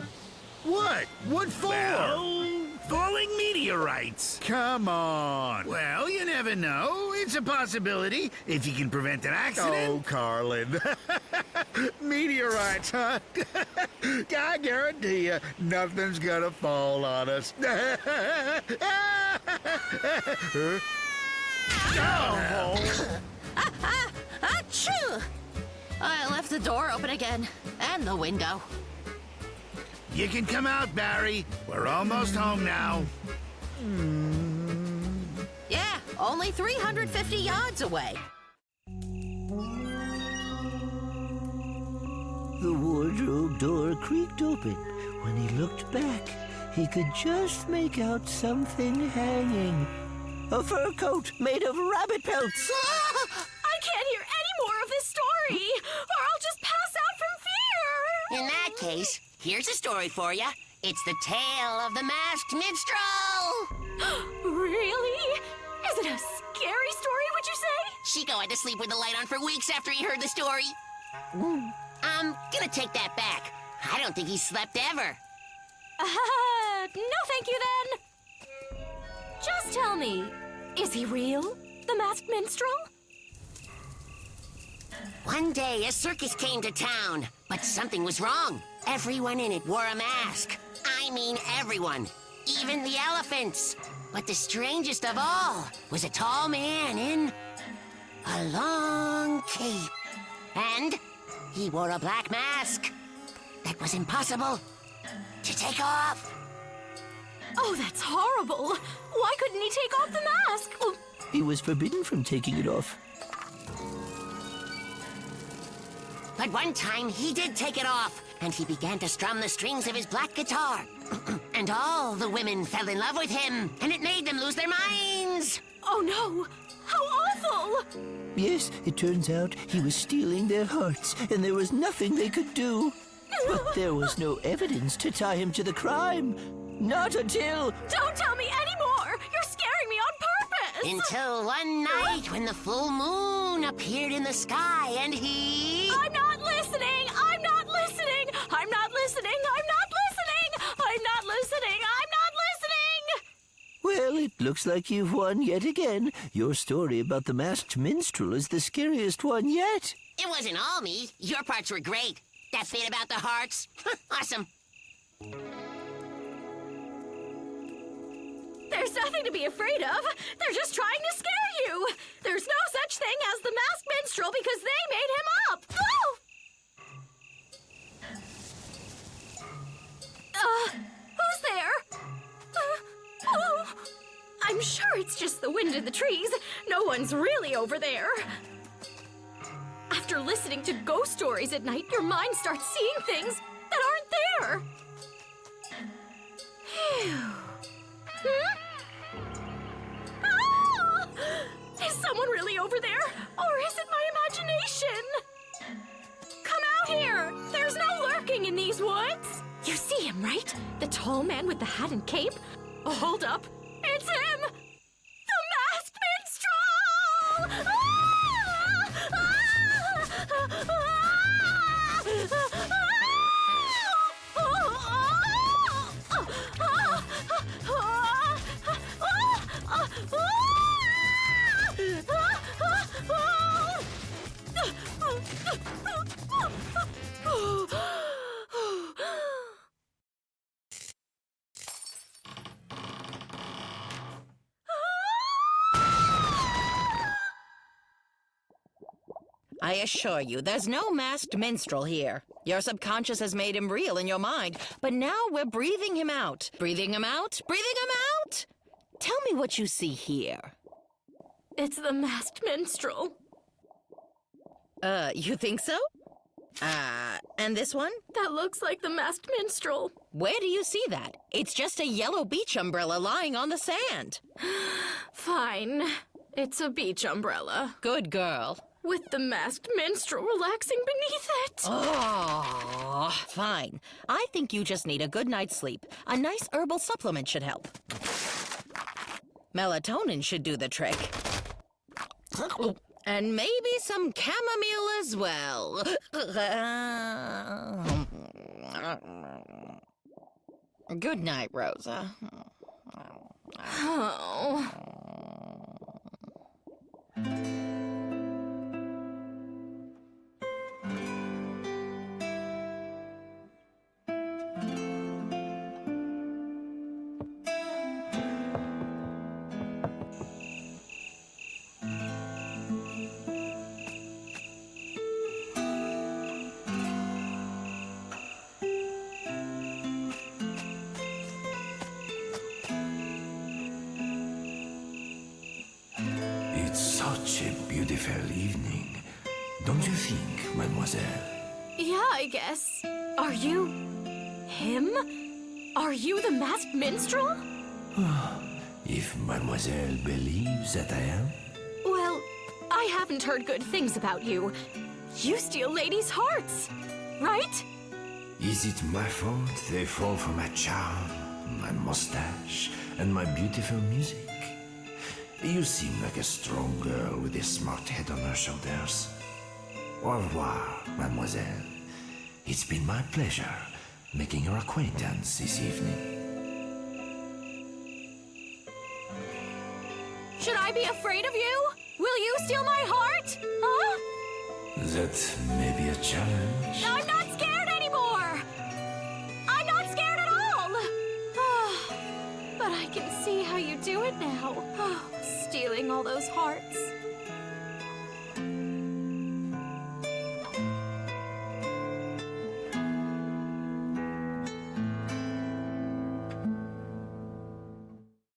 What? What for? Well, falling meteorites. Come on. Well, you never know. It's a possibility if you can prevent an accident. Oh, Carlin. Meteorites, huh? I guarantee you, nothing's gonna fall on us. Oh. Achoo! I left the door open again, and the window. You can come out, Barry. We're almost home now. Yeah, only 350 yards away. The wardrobe door creaked open. When he looked back, he could just make out something hanging. A fur coat made of rabbit pelts. I can't hear any more of this story, or I'll just pass out from fear. In that case, here's a story for you. It's the tale of the masked minstrel. Really? Is it a scary story, would you say? Chico had to sleep with the light on for weeks after he heard the story. I'm gonna take that back. I don't think he slept ever. No thank you then. Just tell me, is he real, the masked minstrel? One day, a circus came to town, but something was wrong. Everyone in it wore a mask. I mean everyone, even the elephants. But the strangest of all was a tall man in a long cape. And he wore a black mask that was impossible to take off. Oh, that's horrible. Why couldn't he take off the mask? He was forbidden from taking it off. But one time, he did take it off, and he began to strum the strings of his black guitar. And all the women fell in love with him, and it made them lose their minds. Oh, no. How awful. Yes, it turns out he was stealing their hearts, and there was nothing they could do. But there was no evidence to tie him to the crime. Not until... Don't tell me anymore! You're scaring me on purpose! Until one night when the full moon appeared in the sky and he... I'm not listening! I'm not listening! I'm not listening! I'm not listening! I'm not listening! I'm not listening! Well, it looks like you've won yet again. Your story about the masked minstrel is the scariest one yet. It wasn't all me. Your parts were great. That bit about the hearts. Awesome. There's nothing to be afraid of. They're just trying to scare you. There's no such thing as the masked minstrel because they made him up. Oh! Who's there? Oh! I'm sure it's just the wind in the trees. No one's really over there. After listening to ghost stories at night, your mind starts seeing things that aren't there. Phew. Ah! Is someone really over there? Or is it my imagination? Come out here! There's no lurking in these woods! You see him, right? The tall man with the hat and cape? Oh, hold up. It's him! The masked minstrel! I assure you, there's no masked minstrel here. Your subconscious has made him real in your mind, but now we're breathing him out. Breathing him out? Breathing him out? Tell me what you see here. It's the masked minstrel. You think so? And this one? That looks like the masked minstrel. Where do you see that? It's just a yellow beach umbrella lying on the sand. Fine. It's a beach umbrella. Good girl. With the masked minstrel relaxing beneath it. Oh, fine. I think you just need a good night's sleep. A nice herbal supplement should help. Melatonin should do the trick. And maybe some chamomile as well. Good night, Rosa. Oh. It's such a beautiful evening, don't you think, mademoiselle? Yeah, I guess. Are you... him? Are you the masked minstrel? If mademoiselle believes that I am. Well, I haven't heard good things about you. You steal ladies' hearts, right? Is it my fault they fall for my charm, my mustache, and my beautiful music? You seem like a strong girl with a smart head on her shoulders. Au revoir, mademoiselle. It's been my pleasure making your acquaintance this evening. Should I be afraid of you? Will you steal my heart? Huh? That may be a challenge. I'm not scared anymore! I'm not scared at all! But I can see how you do it now. Stealing all those hearts.